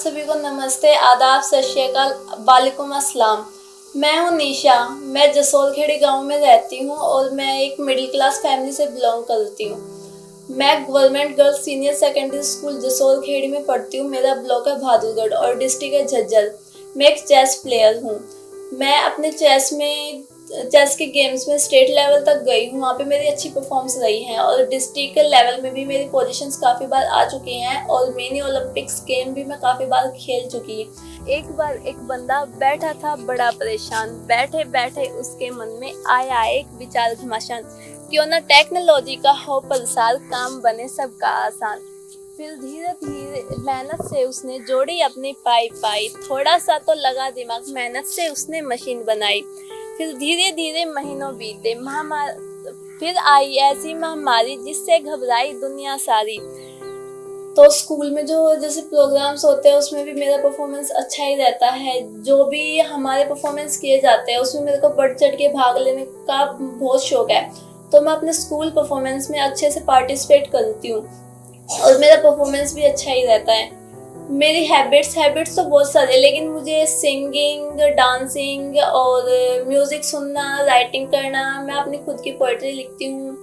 सभी को नमस्ते, आदाब, सत श्री अकाल, वालेकुम अस्सलाम। मैं हूं निशा। मैं जसोलखेड़ी गांव में रहती हूं और मैं एक मिडिल क्लास फैमिली से बिलोंग करती हूं। मैं government girls senior secondary school Jasolkhedi में पढ़ती हूं। मेरा ब्लॉक है बहादुरगढ़ और डिस्ट्रिक्ट है झज्जर। मैं एक चेस प्लेयर हूं। मैं अपने चेस के गेम्स में स्टेट लेवल तक गई हूँ। वहाँ पे मेरी अच्छी परफॉर्मेंस रही है और डिस्ट्रिक्ट लेवल में भी मेरी पोजीशंस काफ़ी बार आ चुकी हैं और मिनी ओलंपिक्स गेम भी मैं काफ़ी बार खेल चुकी हूँ। एक बार एक बंदा बैठा था बड़ा परेशान, बैठे बैठे उसके मन में आया एक विचार घमासान, क्यों ना टेक्नोलॉजी का हो प्रसार, काम बने सबका आसान। फिर धीरे धीरे मेहनत से उसने जोड़ी अपनी पाई, थोड़ा सा तो लगा दिमाग, मेहनत से उसने मशीन बनाई। फिर धीरे धीरे महीनों बीते, फिर आई ऐसी महामारी जिससे घबराई दुनिया सारी। तो स्कूल में जो जैसे प्रोग्राम्स होते हैं उसमें भी मेरा परफॉर्मेंस अच्छा ही रहता है। जो भी हमारे परफॉर्मेंस किए जाते हैं उसमें मेरे को बढ़ चढ़ के भाग लेने का बहुत शौक है। तो मैं अपने स्कूल परफॉर्मेंस में अच्छे से पार्टिसिपेट करती हूँ और मेरा परफॉर्मेंस भी अच्छा ही रहता है। मेरी हैबिट्स तो बहुत सारे, लेकिन मुझे सिंगिंग, डांसिंग और म्यूजिक सुनना, राइटिंग करना, मैं अपनी खुद की पोएट्री लिखती हूँ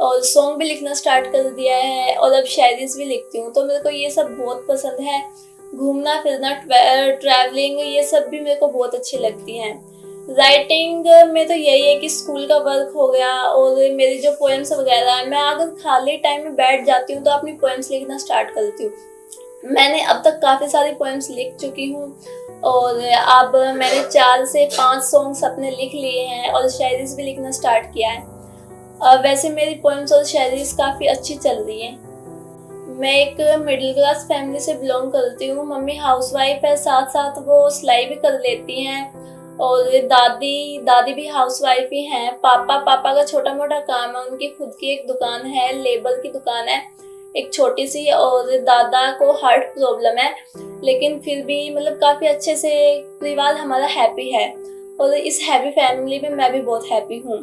और सॉन्ग भी लिखना स्टार्ट कर दिया है और अब शायरीज भी लिखती हूँ। तो मेरे को ये सब बहुत पसंद है। घूमना फिरना, ट्रैवलिंग, ये सब भी मेरे को बहुत अच्छी लगती हैं। राइटिंग में तो यही है कि स्कूल का वर्क हो गया और मेरी जो पोएम्स वगैरह है, मैं अगर खाली टाइम में बैठ जाती हूँ तो अपनी पोएम्स लिखना स्टार्ट करती हूँ। मैंने अब तक काफ़ी सारी पोएम्स लिख चुकी हूँ और अब मैंने 4 से 5 सॉन्ग्स अपने लिख लिए हैं और शायरीज भी लिखना स्टार्ट किया है। वैसे मेरी पोएम्स और शायरीज काफ़ी अच्छी चल रही हैं। मैं एक मिडिल क्लास फैमिली से बिलोंग करती हूँ। मम्मी हाउसवाइफ है, साथ साथ वो सिलाई भी कर लेती हैं और दादी भी हाउसवाइफ ही हैं। पापा का छोटा मोटा काम है, उनकी खुद की एक दुकान है, लेबल की दुकान है एक छोटी सी। और दादा को हार्ट प्रॉब्लम है, लेकिन फिर भी मतलब काफ़ी अच्छे से परिवार हमारा हैप्पी है और इस हैप्पी फैमिली में मैं भी बहुत हैप्पी हूँ।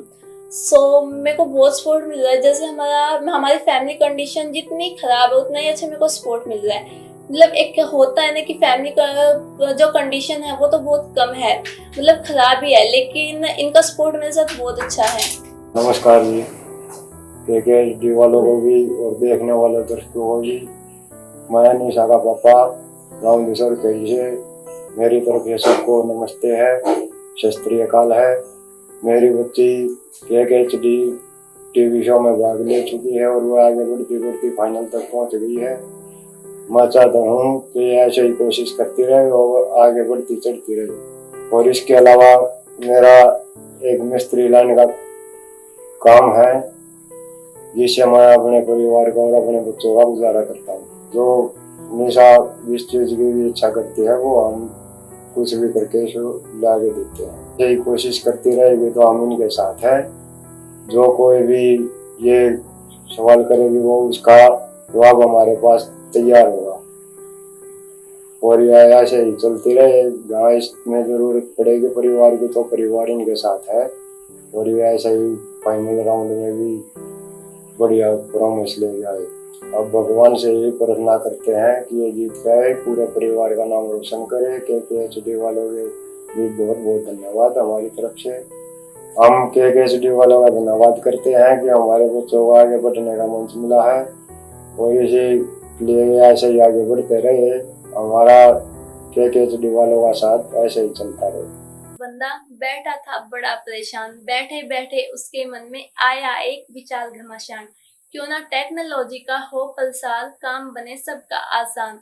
मेरे को बहुत सपोर्ट मिल रहा है। जैसे हमारी फैमिली कंडीशन जितनी खराब है उतना ही अच्छा मेरे को सपोर्ट मिल रहा है। मतलब एक होता है ना कि फैमिली का जो कंडीशन है वो तो बहुत कम है, मतलब खराब ही है, लेकिन इनका सपोर्ट मेरे साथ बहुत अच्छा है। नमस्कार जी, KKHD वालों को भी और देखने वाले दर्शकों को भी। मैं निशा का पापा गाँव जसोलखेड़ी से, मेरी तरफ से सबको नमस्ते है, सत श्री अकाल है। मेरी बच्ची KKHD टीवी शो में भाग ले चुकी है और वह आगे बढ़ती बढ़ती फाइनल तक पहुंच गई है। मैं चाहता हूँ कि ऐसे ही कोशिश करती रहे और आगे बढ़ती चढ़ती रहे। और इसके अलावा मेरा एक मिस्त्री लाइन का काम है जिससे मैं अपने परिवार का और अपने बच्चों का गुजारा करता हूँ। जो निशा जिस चीज की भी इच्छा करती है वो हम कुछ भी करके ला के देते हैं। यही कोशिश करती रहेगी तो हम इनके साथ हैं। जो कोई भी ये सवाल करेगी वो उसका जवाब हमारे पास तैयार होगा और यह ऐसे ही चलती रहे। जहाँ इसमें जरूरत पड़ेगी परिवार की तो परिवार इनके साथ है और ये ऐसे ही फाइनल राउंड में भी बढ़िया परफॉर्मेंस ले जाए। अब भगवान से यही प्रार्थना करते हैं कि ये जीत जाए, पूरे परिवार का नाम रोशन करे। KKHD वालों के भी बहुत बहुत धन्यवाद हमारी तरफ से। हम KKHD वालों का धन्यवाद करते हैं कि हमारे बच्चों को आगे बढ़ने का मंच मिला है और इसी लिए ऐसे ही आगे बढ़ते रहे। हमारा KKHD वालों का साथ ऐसे ही चलता रहे। बंदा बैठा था बड़ा परेशान, बैठे बैठे उसके मन में आया एक विचार घमासान, क्यों ना टेक्नोलॉजी का हो प्रसार, काम बने सबका आसान।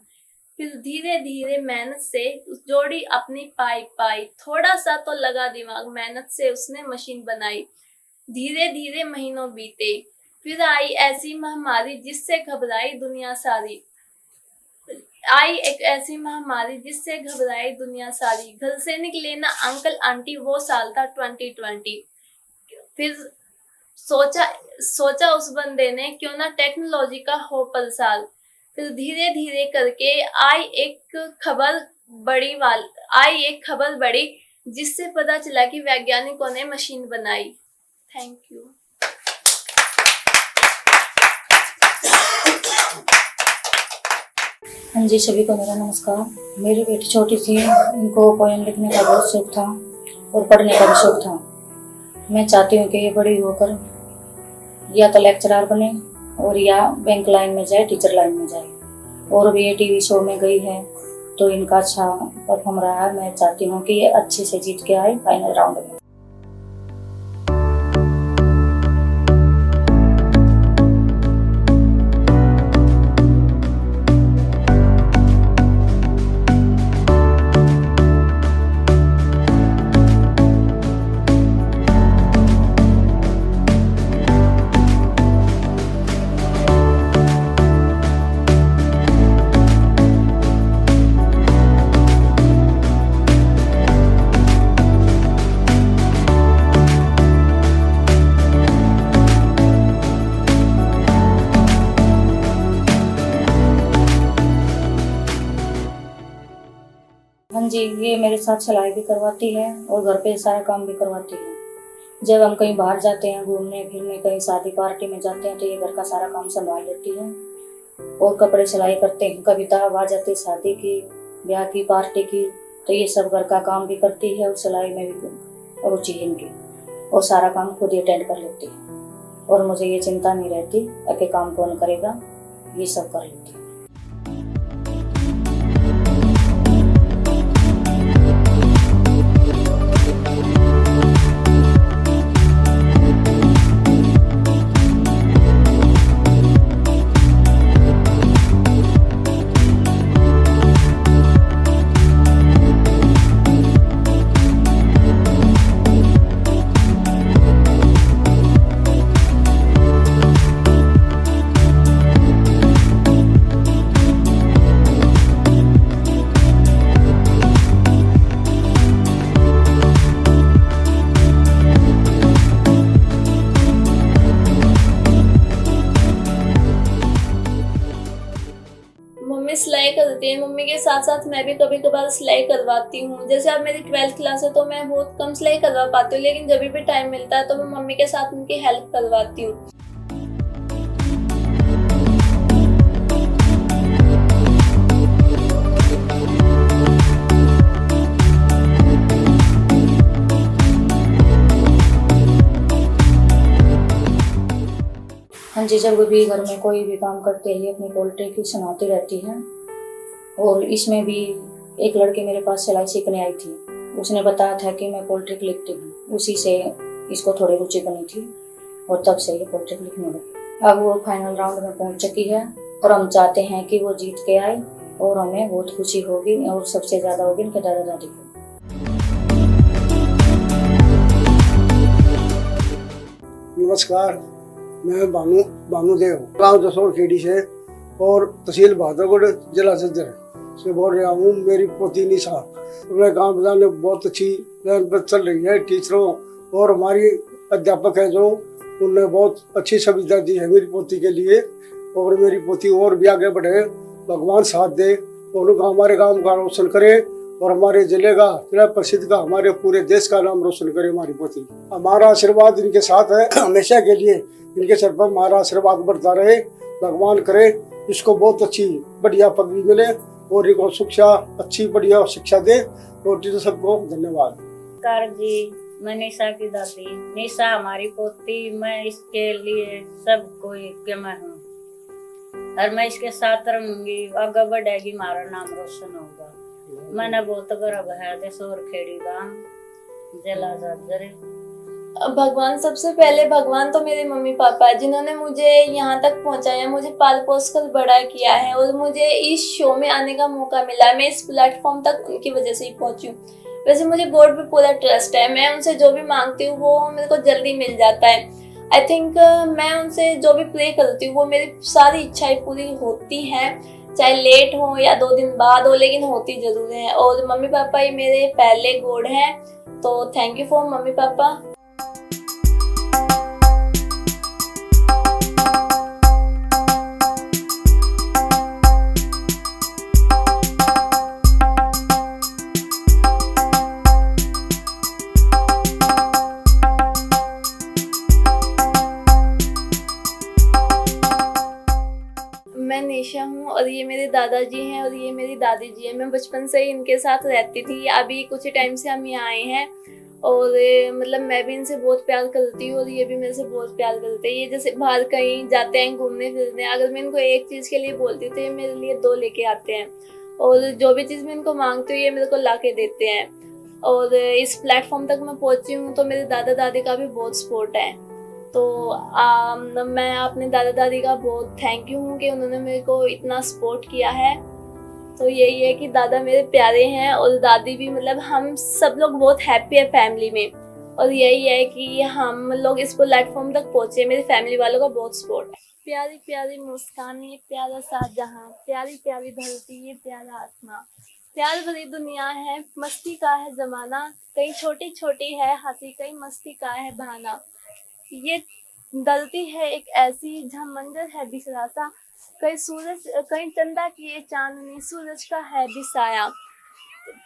फिर धीरे धीरे मेहनत से जोड़ी अपनी पाई, थोड़ा सा तो लगा दिमाग, मेहनत से उसने मशीन बनाई। धीरे धीरे महीनों बीते, फिर आई ऐसी महामारी जिससे घबराई दुनिया सारी। घर से निकले ना अंकल आंटी, वो साल था 2020। फिर सोचा उस बंदे ने, क्यों ना टेक्नोलॉजी का हो प्रसार। फिर धीरे धीरे करके आई एक खबर बड़ी जिससे पता चला कि वैज्ञानिकों ने मशीन बनाई। Thank you. हाँ जी, सभी को मेरा नमस्कार। मेरी बेटी छोटी थी, इनको पोएम लिखने का बहुत शौक था और पढ़ने का भी शौक था। मैं चाहती हूँ कि ये बड़ी होकर या तो लेक्चरर बने और या बैंक लाइन में जाए, टीचर लाइन में जाए। और भी ये टीवी शो में गई है तो इनका अच्छा परफॉर्म रहा है। मैं चाहती हूँ कि ये अच्छे से जीत के आए फाइनल राउंड में। हाँ जी, ये मेरे साथ सिलाई भी करवाती है और घर पे सारा काम भी करवाती है। जब हम कहीं बाहर जाते हैं घूमने फिरने, कहीं शादी पार्टी में जाते हैं तो ये घर का सारा काम संभाल लेती है और कपड़े सिलाई करते हैं। कभी दाव आ जाती है शादी की, ब्याह की, पार्टी की, तो ये सब घर का काम भी करती है और सिलाई में भी रुचि है इनकी और सारा काम खुद ही अटेंड कर लेती है। और मुझे ये चिंता नहीं रहती कि काम कौन करेगा, ये सब कर लेती है। मम्मी सिलाई करती है, मम्मी के साथ साथ मैं भी कभी कभार सिलाई करवाती हूँ। जैसे अब मेरी 12th क्लास है तो मैं बहुत कम सिलाई करवा पाती हूँ, लेकिन जब भी टाइम मिलता है तो मैं मम्मी के साथ उनकी हेल्प करवाती हूँ। हाँ जी, जब भी घर में कोई भी काम करते ही अपनी पोल्ट्री की सुनाती रहती है। और इसमें भी एक लड़की मेरे पास सिलाई सीखने आई थी, उसने बताया था कि मैं पोल्ट्री लिखती हूँ, उसी से इसको थोड़ी रुचि बनी थी और तब से ये पोल्ट्री लिखने लगी। अब वो फाइनल राउंड में पहुंच चुकी है और हम चाहते हैं कि वो जीत के आए और हमें बहुत खुशी होगी और सबसे ज़्यादा होगी इनके दादा दादी को। नमस्कार, मैं भानुदेव गांव जसोल खेड़ी से और तहसील बहादुरगढ़ जिला झज्जर से बोल रहा हूँ। मेरी पोती निशा अपने गांव बाजार में बहुत अच्छी लाइन पर चल रही है। टीचरों और हमारी अध्यापक है जो उन्होंने बहुत अच्छी सुविधा दी है मेरी पोती के लिए। और मेरी पोती और भी आगे बढ़े, भगवान साथ दे और उनका हमारे गांव का रोशन करे और हमारे जिले का, जिला प्रसिद्ध का, हमारे पूरे देश का नाम रोशन करे हमारी पोती। हमारा आशीर्वाद इनके साथ है हमेशा के लिए। इनके सर पर हमारा आशीर्वाद बढ़ता रहे, भगवान करे इसको बहुत अच्छी बढ़िया पदवी मिले और इनको शिक्षा अच्छी बढ़िया शिक्षा दे। और टीचर सबको धन्यवाद। नमस्कार जी, मैं निशा की दादी। निशा हमारी पोती, मैं इसके लिए सब कोई के मैं हूँ और मैं इसके साथ रहूंगी, आगे बढ़ेगी, हमारा नाम रोशन होगा। मैंने बहुत गर्व है जसोल खेड़ी गांव जिला झज्जर। भगवान, सबसे पहले भगवान तो मेरे मम्मी पापा है जिन्होंने मुझे यहाँ तक पहुँचाया, मुझे पाल पोस कर बड़ा किया है और मुझे इस शो में आने का मौका मिला है। मैं इस प्लेटफॉर्म तक उनकी वजह से ही पहुँची हूँ। वैसे मुझे गॉड पे पूरा ट्रस्ट है, मैं उनसे जो भी मांगती हूँ वो मेरे को जल्दी मिल जाता है। आई थिंक मैं उनसे जो भी प्रे करती हूँ वो मेरी सारी इच्छाएं पूरी होती हैं, चाहे लेट हो या 2 दिन बाद हो, लेकिन होती जरूर है। और मम्मी पापा ही मेरे पहले गॉड हैं, तो thank you for mummy papa. मैं निशा हूँ और ये मेरे दादाजी हैं और ये मेरी दादी जी हैं। मैं बचपन से ही इनके साथ रहती थी। अभी कुछ ही टाइम से हम यहाँ आए हैं और मतलब मैं भी इनसे बहुत प्यार करती हूँ और ये भी मेरे से बहुत प्यार करते हैं। ये जैसे बाहर कहीं जाते हैं घूमने फिरने, अगर मैं इनको एक चीज़ के लिए बोलती तो ये मेरे लिए 2 लेके आते हैं और जो भी चीज़ मैं इनको मांगती हूँ ये मेरे को ला के देते हैं। और इस प्लेटफॉर्म तक मैं पहुँची हूँ तो मेरे दादा दादी का भी बहुत सपोर्ट है। तो मैं अपने दादा दादी का बहुत थैंक यू हूँ कि उन्होंने मेरे को इतना सपोर्ट किया है। तो यही है कि दादा मेरे प्यारे हैं और दादी भी, मतलब हम सब लोग बहुत हैप्पी है फैमिली में। और यही है कि हम लोग इस प्लेटफॉर्म तक पहुँचे, मेरी फैमिली वालों का बहुत सपोर्ट है। प्यारी प्यारी मुस्कान, ये प्यारा सा जहाँ, प्यारी प्यारी धरती, ये प्यारा आसमां, प्यार भरी दुनिया है, मस्ती का है जमाना, कहीं छोटी छोटी है हंसी, कहीं मस्ती का है बहाना। ये धरती है एक ऐसी जहाँ मंजर है बिखरा सा, कहीं सूरज कहीं चंदा की ये चांदनी, सूरज का है भी साया।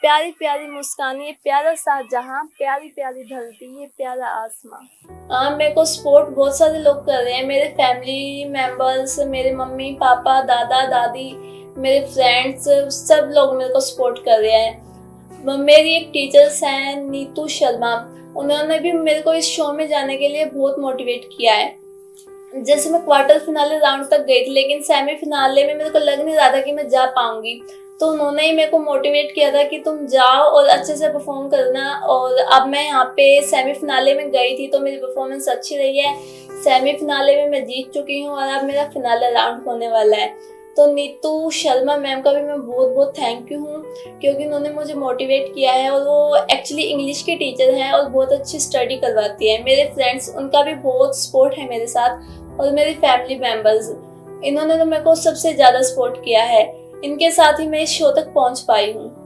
प्यारी प्यारी मुस्कान, ये प्यारा सा जहाँ, प्यारी प्यारी धरती, ये प्यारा आसमां। मेरे को सपोर्ट बहुत सारे लोग कर रहे हैं, मेरे फैमिली मेंबर्स, मेरे मम्मी पापा, दादा दादी, मेरे फ्रेंड्स, सब लोग मेरे को सपोर्ट कर रहे हैं। मेरी एक टीचर्स हैं नीतू शर्मा, उन्होंने भी मेरे को इस शो में जाने के लिए बहुत मोटिवेट किया है। जैसे मैं क्वार्टर फिनाले राउंड तक गई थी लेकिन सेमी फिनाले में मेरे को लग नहीं रहा था कि मैं जा पाऊंगी, तो उन्होंने ही मेरे को मोटिवेट किया था कि तुम जाओ और अच्छे से परफॉर्म करना। और अब मैं यहाँ पे सेमी फिनाले में गई थी तो मेरी परफॉर्मेंस अच्छी रही है। सेमी फिनाले में मैं जीत चुकी हूँ और अब मेरा फिनाले राउंड होने वाला है। तो नीतू शर्मा मैम का भी मैं बहुत बहुत थैंक यू हूँ क्योंकि उन्होंने मुझे मोटिवेट किया है और वो एक्चुअली इंग्लिश के टीचर हैं और बहुत अच्छी स्टडी करवाती है। मेरे फ्रेंड्स, उनका भी बहुत सपोर्ट है मेरे साथ और मेरी फैमिली मेम्बर्स, इन्होंने तो मेरे को सबसे ज़्यादा सपोर्ट किया है। इनके साथ ही मैं इस शो तक पहुँच पाई हूँ।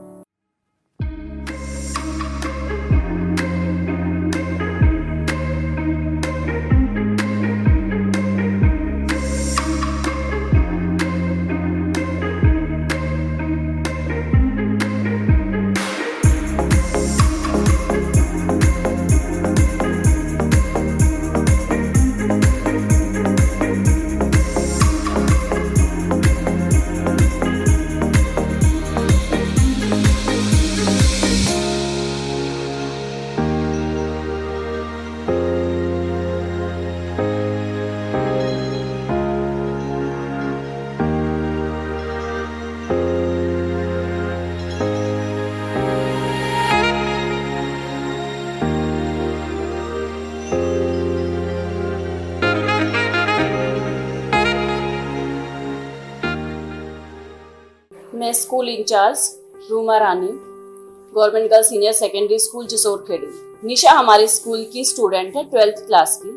मैं school incharge Ruma Rani, government girls senior secondary school Jasor Khedi. Nisha हमारे स्कूल की स्टूडेंट है 12th क्लास की।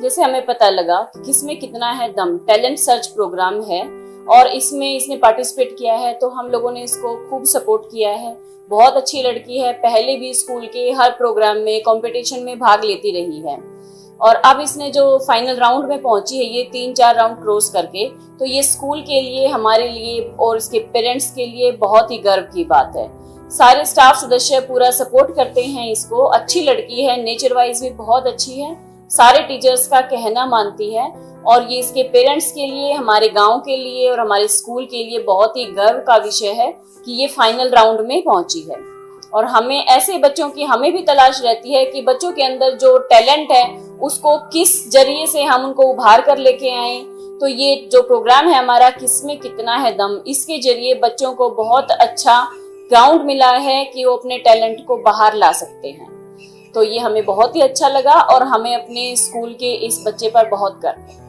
जैसे हमें पता लगा कि किसमें कितना है दम, टैलेंट सर्च प्रोग्राम है और इसमें इसने पार्टिसिपेट किया है तो हम लोगों ने इसको खूब सपोर्ट किया है। बहुत अच्छी लड़की है, पहले भी स्कूल के हर प्रोग्राम में कंपटीशन में भाग लेती रही है और अब इसने जो फाइनल राउंड में पहुंची है ये 3-4 राउंड क्रॉस करके, तो ये स्कूल के लिए, हमारे लिए और इसके पेरेंट्स के लिए बहुत ही गर्व की बात है। सारे स्टाफ सदस्य पूरा सपोर्ट करते हैं इसको। अच्छी लड़की है, नेचर वाइज भी बहुत अच्छी है, सारे टीचर्स का कहना मानती है और ये इसके पेरेंट्स के लिए, हमारे गांव के लिए और हमारे स्कूल के लिए बहुत ही गर्व का विषय है कि ये फाइनल राउंड में पहुंची है। और हमें ऐसे बच्चों की हमें भी तलाश रहती है कि बच्चों के अंदर जो टैलेंट है उसको किस जरिए से हम उनको उभार कर लेके आए। तो ये जो प्रोग्राम है हमारा किसमें कितना है दम, इसके जरिए बच्चों को बहुत अच्छा ग्राउंड मिला है कि वो अपने टैलेंट को बाहर ला सकते हैं। तो ये हमें बहुत ही अच्छा लगा और हमें अपने स्कूल के इस बच्चे पर बहुत गर्व है।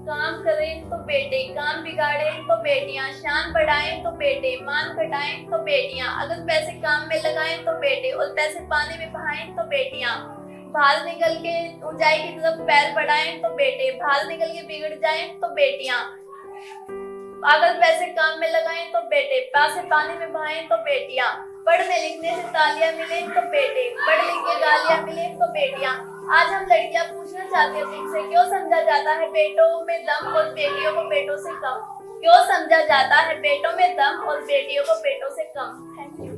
काम करें तो बेटे, काम बिगाड़ें तो बेटियां, शान बढ़ाएं तो बेटे, मान कटाएं तो बेटियां, अगर पैसे काम में लगाएं तो बेटे और पैसे पानी में बहाएं तो बेटियां, बाहर निकल के ऊंचाई की तरफ पैर बढ़ाएं तो बेटे, बाहर निकल के बिगड़ जाएं तो बेटियां, अगर पैसे काम में लगाएं तो बेटे, पैसे पानी में बहाएं तो बेटियां, पढ़ने लिखने से तालियां मिले तो बेटे, पढ़ लिख के गालियां मिले तो बेटियां। आज हम लड़कियां पूछना चाहते हैं तुमसे, क्यों समझा जाता है बेटों में दम और बेटियों को बेटों से कम? क्यों समझा जाता है बेटों में दम और बेटियों को बेटों से कम? Thank you.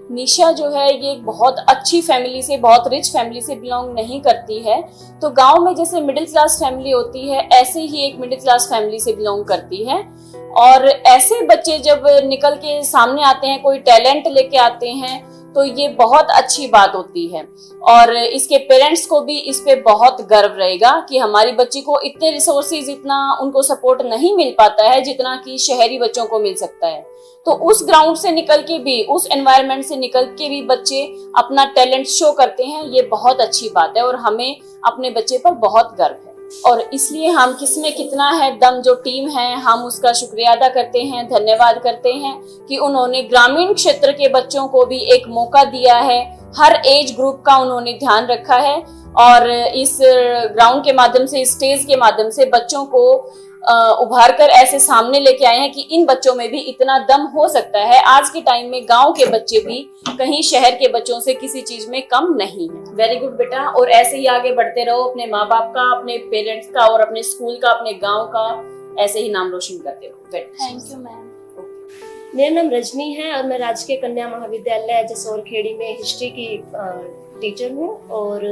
निशा जो है ये एक बहुत अच्छी फैमिली से, बहुत रिच फैमिली से बिलोंग नहीं करती है। तो गांव में जैसे मिडिल क्लास फैमिली होती है, ऐसे ही एक मिडिल क्लास फैमिली से बिलोंग करती है। और ऐसे बच्चे जब निकल के सामने आते हैं, कोई टैलेंट लेके आते हैं, तो ये बहुत अच्छी बात होती है। और इसके पेरेंट्स को भी इस पे बहुत गर्व रहेगा कि हमारी बच्ची को इतने रिसोर्सेज, इतना उनको सपोर्ट नहीं मिल पाता है जितना कि शहरी बच्चों को मिल सकता है। तो उस ग्राउंड से निकल के भी, उस एनवायरनमेंट से निकल के भी बच्चे अपना टैलेंट शो करते हैं, ये बहुत अच्छी बात है और हमें अपने बच्चे पर बहुत गर्व है। और इसलिए हम किसमें कितना है दम जो टीम है, हम उसका शुक्रिया अदा करते हैं, धन्यवाद करते हैं कि उन्होंने ग्रामीण क्षेत्र के बच्चों को भी एक मौका दिया है। हर एज ग्रुप का उन्होंने ध्यान रखा है और इस ग्राउंड के माध्यम से, इस स्टेज के माध्यम से बच्चों को उभार कर ऐसे सामने लेके आए हैं कि इन बच्चों में भी इतना दम हो सकता है। आज के टाइम में गांव के बच्चे भी कहीं शहर के बच्चों से किसी चीज में कम नहीं है। वेरी गुड बेटा, और ऐसे ही आगे बढ़ते रहो, अपने माँ बाप का, अपने पेरेंट्स का और अपने स्कूल का, अपने गांव का ऐसे ही नाम रोशन करते रहो। Thank you ma'am. मेरा नाम रजनी है और मैं राजकीय कन्या महाविद्यालय जसोर खेड़ी में हिस्ट्री की टीचर हूँ और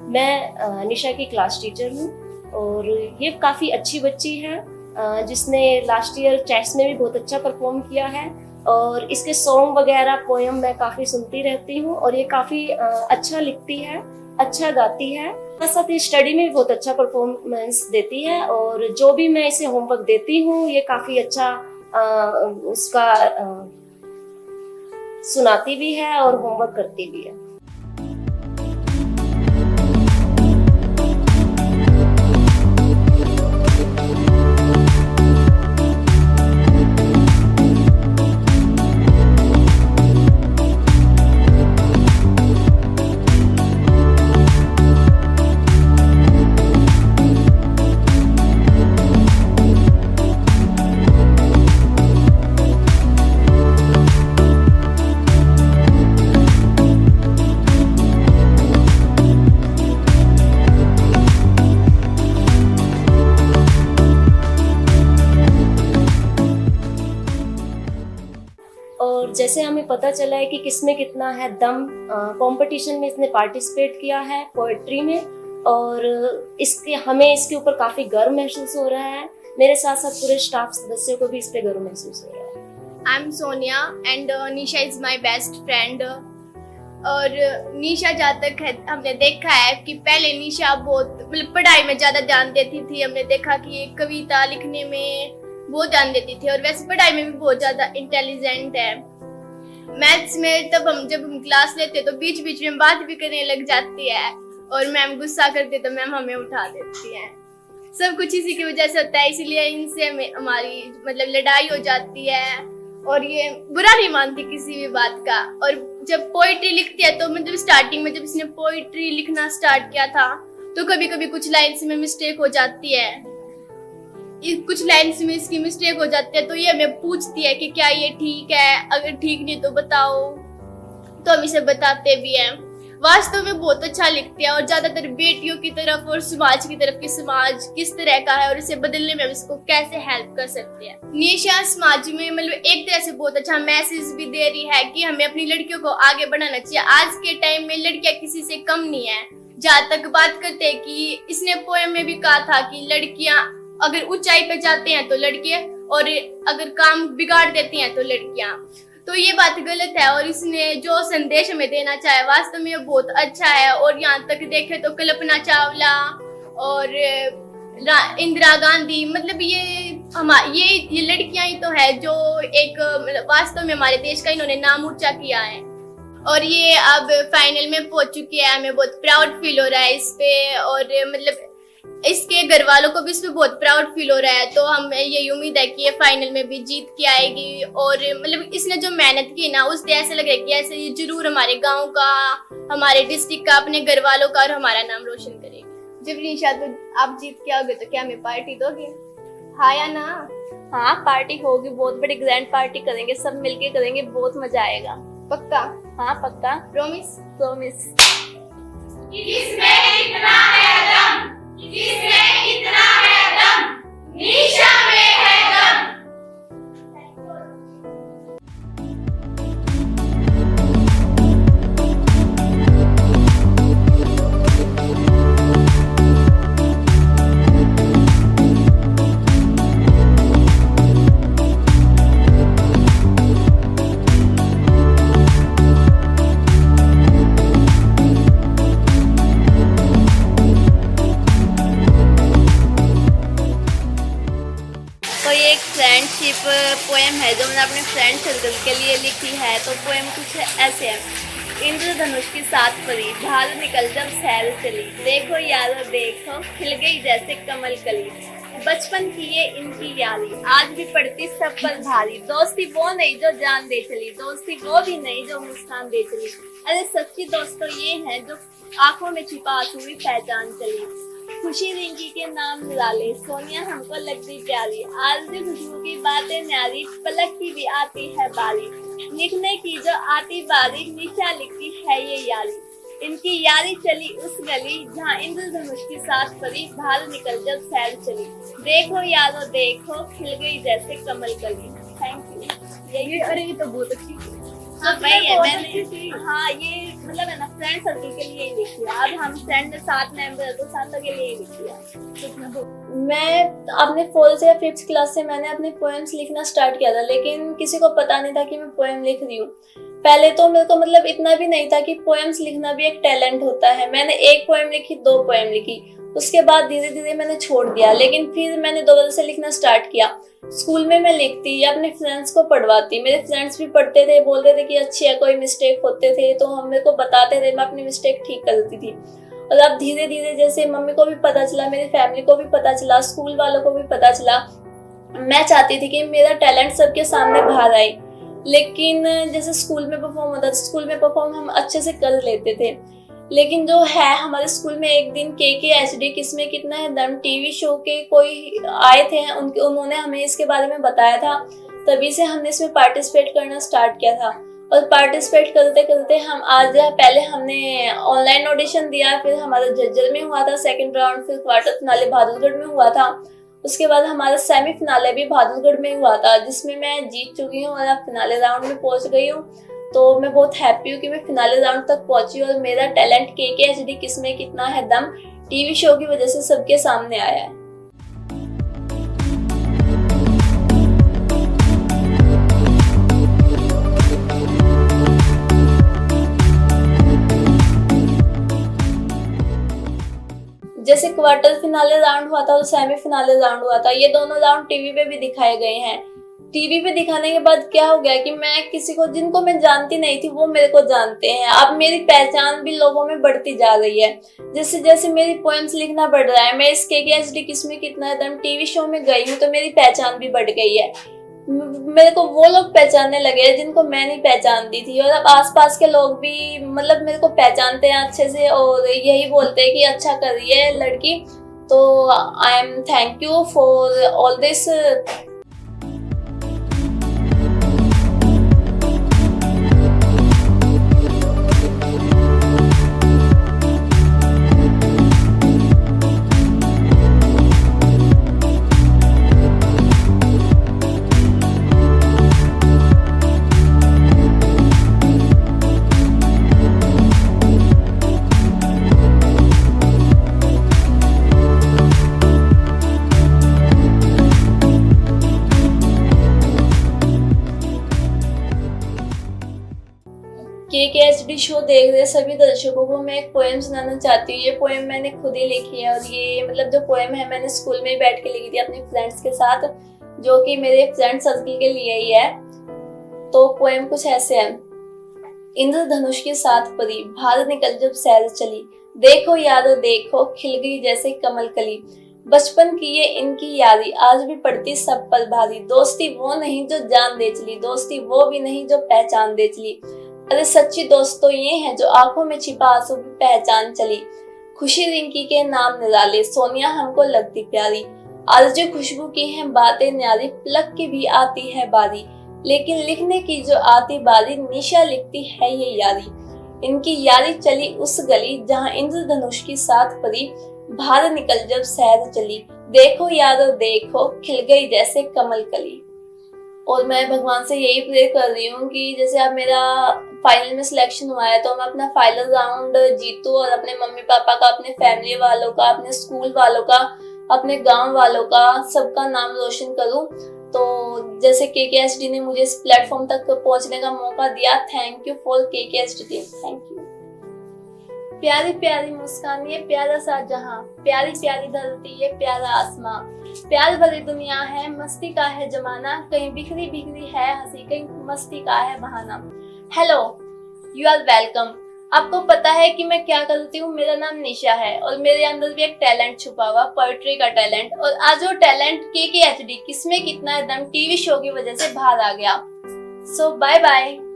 मैं निशा की क्लास टीचर हूँ। और ये काफ़ी अच्छी बच्ची है जिसने लास्ट ईयर चेस में भी बहुत अच्छा परफॉर्म किया है और इसके सॉन्ग वगैरह, पोएम मैं काफ़ी सुनती रहती हूँ और ये काफ़ी अच्छा लिखती है, अच्छा गाती है। साथ साथ ये स्टडी में भी बहुत अच्छा परफॉर्मेंस देती है और जो भी मैं इसे होमवर्क देती हूँ ये काफ़ी अच्छा उसका सुनाती भी है और होमवर्क करती भी है। और जैसे हमें पता चला है कि किसमें कितना है दम, कंपटीशन में इसने पार्टिसिपेट किया है पोएट्री में और हमें इसके ऊपर काफी गर्व महसूस हो रहा है। मेरे साथ साथ पूरे स्टाफ सदस्यों को भी इस पे गर्व महसूस हो रहा है। I am Sonia and Nisha is my best friend. और निशा जहाँ तक है हमने देखा है कि पहले निशा बहुत मतलब पढ़ाई में ज़्यादा ध्यान देती थी। हमने देखा कि ये कविता लिखने में बहुत ध्यान देती थी और वैसे पढ़ाई में भी बहुत ज़्यादा इंटेलिजेंट है। मैथ्स में जब हम क्लास लेते तो बीच बीच में बात भी करने लग जाती है और मैम गुस्सा करते तो मैम हमें उठा देती है। सब कुछ इसी की वजह से होता है, इसीलिए इनसे हमारी मतलब लड़ाई हो जाती है और ये बुरा नहीं मानती किसी भी बात का। और जब पोइट्री लिखती है तो मतलब स्टार्टिंग में जब इसने पोइट्री लिखना स्टार्ट किया था तो कभी कभी कुछ लाइन्स में मिस्टेक हो जाती है, कुछ लाइन्स में इसकी मिस्टेक हो जाती है तो ये हमें पूछती है कि क्या ये ठीक है, अगर ठीक नहीं तो बताओ, तो हम इसे बताते भी हैं। वास्तव में बहुत अच्छा लिखते हैं और ज्यादातर बेटियों की तरफ और समाज की तरफ कि समाज किस तरह का है और इसे बदलने में हम इसको कैसे हेल्प कर सकते हैं। निशा समाज में मतलब एक तरह से बहुत अच्छा मैसेज भी दे रही है कि हमें अपनी लड़कियों को आगे बढ़ाना चाहिए। आज के टाइम में लड़कियां किसी से कम नहीं है। जहाँ तक बात करते हैं कि इसने पोएम में भी कहा था कि लड़कियां अगर ऊंचाई पे जाते हैं तो लड़के और अगर काम बिगाड़ देती हैं तो लड़कियां, तो ये बात गलत है। और इसने जो संदेश हमें देना चाहे वास्तव में बहुत अच्छा है। और यहाँ तक देखे तो कल्पना चावला और इंदिरा गांधी मतलब ये लड़कियां ही तो है जो एक वास्तव में हमारे देश का इन्होंने नाम ऊंचा किया है और ये अब फाइनल में पहुंच चुकी है। हमें बहुत प्राउड फील हो रहा है इस पे और मतलब इसके घर वालों को भी इस पे बहुत प्राउड फील हो रहा है। तो हम ये उम्मीद है कि ये फाइनल में भी जीत के आएगी और मतलब इसने जो मेहनत की ना उससे ऐसा लग रहा है कि ऐसे ये जरूर हमारे गांव का, हमारे डिस्ट्रिक्ट का, अपने घर वालों का और हमारा नाम रोशन करेगी। जब निशा तो आप जीत के आओगे तो क्या हमें पार्टी दोगे? हाँ या ना? हाँ पार्टी होगी, बहुत बड़ी ग्रैंड पार्टी करेंगे, सब मिलके करेंगे, बहुत मजा आएगा। पक्का? हाँ पक्का, प्रॉमिस? प्रॉमिस। किसमें इतना है दम, किसमें इतना है दम, निशा में है दम। पोएम है जो मैंने अपने फ्रेंड सर्कल के लिए लिखी है। तो पोएम कुछ ऐसे है। इंद्रधनुष की सात परी, बाहर निकल जब सैर चली, देखो यारो देखो खिल गई जैसे कमल कली। बचपन की ये इनकी यारी, आज भी पड़ती सब पर भारी। दोस्ती वो नहीं जो जान दे चली, दोस्ती वो भी नहीं जो मुस्कान दे चली। अरे सच्ची दोस्त तो ये है जो आंखों में छिपा आंसू भी पहचान चली। खुशी रिंकी के नाम निराले, सोनिया हमको लगती प्यारी। आज भी खुशबू की बातें न्यारी, पलक की भी आती है बारी। लिखने की जो आती बारी, निशा लिखती है ये यारी। इनकी यारी चली उस गली जहाँ इंद्रधनुष की सात परी, बाहर निकल जब सैर चली। देखो यारो देखो खिल गई जैसे कमल कली। Thank you. यही अरे ये तो बहुत अच्छी। हाँ वही है, मैंने हाँ ये मतलब है ना फ्रेंड सर्कल के लिए ही लिखी है। अब हम फ्रेंड 7 मेंबर है तो 7 के लिए ही लिखी है। मैं अपने 4th या 5th क्लास से मैंने अपने पोएम्स लिखना स्टार्ट किया था, लेकिन किसी को पता नहीं था कि मैं पोएम लिख रही हूँ। पहले तो मेरे को मतलब इतना भी नहीं था कि पोएम्स लिखना भी एक टैलेंट होता है। मैंने 1 पोएम लिखी, 2 पोएम लिखी, उसके बाद धीरे धीरे मैंने छोड़ दिया। लेकिन फिर मैंने दोबारा से लिखना स्टार्ट किया। स्कूल में मैं लिखती या अपने फ्रेंड्स को पढ़वाती, मेरे फ्रेंड्स भी पढ़ते थे, बोलते थे कि अच्छी है, कोई मिस्टेक होते थे तो हम मेरे को बताते थे, मैं अपनी मिस्टेक ठीक कर देती थी। और अब धीरे धीरे जैसे मम्मी को भी पता चला, मेरी फैमिली को भी पता चला, स्कूल वालों को भी पता चला, मैं चाहती थी कि मेरा टैलेंट सबके सामने बाहर आए। लेकिन जैसे स्कूल में परफॉर्म होता था, स्कूल में परफॉर्म हम अच्छे से कर लेते थे। लेकिन जो है हमारे स्कूल में एक दिन KKHD किसमें कितना है दम टीवी शो के कोई आए थे, उन्होंने हमें इसके बारे में बताया था, तभी से हमने इसमें पार्टिसिपेट करना स्टार्ट किया था। और पार्टिसिपेट करते करते हम आज पहले हमने ऑनलाइन ऑडिशन दिया, फिर हमारा झज्जर में हुआ था 2nd राउंड, फिर क्वार्टर फिनाले बहादुरगढ़ में हुआ था, उसके बाद हमारा सेमी फिनाले भी बहादुरगढ़ में हुआ था, जिसमें मैं जीत चुकी हूँ और अब फिनाले राउंड में पहुंच गई हूँ। तो मैं बहुत हैप्पी हूँ कि मैं फिनाले राउंड तक पहुंची और मेरा टैलेंट KKHD किसमें कितना है दम टीवी शो की वजह से सबके सामने आया है। जैसे क्वार्टर फिनाले राउंड हुआ था और सेमी फिनाले राउंड हुआ था, ये दोनों राउंड टीवी पे भी दिखाए गए हैं। टीवी पे दिखाने के बाद क्या हो गया कि मैं किसी को, जिनको मैं जानती नहीं थी वो मेरे को जानते हैं। अब मेरी पहचान भी लोगों में बढ़ती जा रही है। जैसे जैसे मेरी पोएम्स लिखना बढ़ रहा है, मैं इस KKHD किसमें कितना है दम टीवी शो में गई हूँ तो मेरी पहचान भी बढ़ गई है। मेरे को वो लोग पहचानने लगे जिनको मैं नहीं पहचानती थी, और अब आसपास के लोग भी मतलब मेरे को पहचानते हैं अच्छे से और यही बोलते हैं कि अच्छा कर रही है लड़की। तो I am thank you for all this. KKHD show देख रहे सभी दर्शकों को मैं एक पोएम सुनाना चाहती हूँ। ये पोएम मैंने खुद ही लिखी है और ये मतलब जो पोएम है मैंने स्कूल में ही बैठ के लिखी थी अपने फ्रेंड्स के साथ, जो कि मेरे फ्रेंड सर्कल के लिए ही है। तो पोएम कुछ ऐसे है। इंद्रधनुष की सात परी, बाहर निकल जब सैर चली, देखो यारो देखो खिल गई जैसे कमल कली। बचपन की ये इनकी यारी, आज भी पड़ती सब पर भारी। दोस्ती वो नहीं जो जान दे चली, दोस्ती वो भी नहीं जो पहचान दे चली। अरे सच्ची दोस्त तो ये है जो आंखों में छिपा आंसू भी पहचान चली। खुशी रिंकी के नाम निराले, सोनिया हमको लगती प्यारी। आज जो खुशबू की है बातें न्यारी, पलक की भी आती है बारी। लेकिन लिखने की जो आती बारी, निशा लिखती है ये यारी। इनकी यारी चली उस गली जहाँ इंद्रधनुष की सात परी, बाहर निकल जब सैर चली। देखो यारो देखो खिल गई जैसे कमल कली। और मैं भगवान से यही प्रे कर रही हूँ कि जैसे अब मेरा फाइनल में सिलेक्शन हुआ है तो मैं अपना फाइनल राउंड जीतूँ और अपने मम्मी पापा का, अपने फैमिली वालों का, अपने स्कूल वालों का, अपने गांव वालों का, सबका नाम रोशन करूँ। तो जैसे KKHD ने मुझे इस प्लेटफॉर्म तक पहुंचने का मौका दिया, thank you for KKHD team, thank you. प्यारी प्यारी मुस्कान, ये प्यारा सा जहां, प्यारी प्यारी धरती, ये प्यारा आसमां, प्यार भरी दुनिया है, मस्ती का है जमाना, कहीं बिखरी बिखरी है हंसी, कहीं मस्ती का है बहाना। Hello, you are welcome. आपको पता है कि मैं क्या करती हूँ? मेरा नाम निशा है और मेरे अंदर भी एक टैलेंट छुपा हुआ, पोएट्री का टैलेंट। और आज वो टैलेंट KKHD किसमें कितना एकदम टीवी शो की वजह से बाहर आ गया। सो बाय बाय।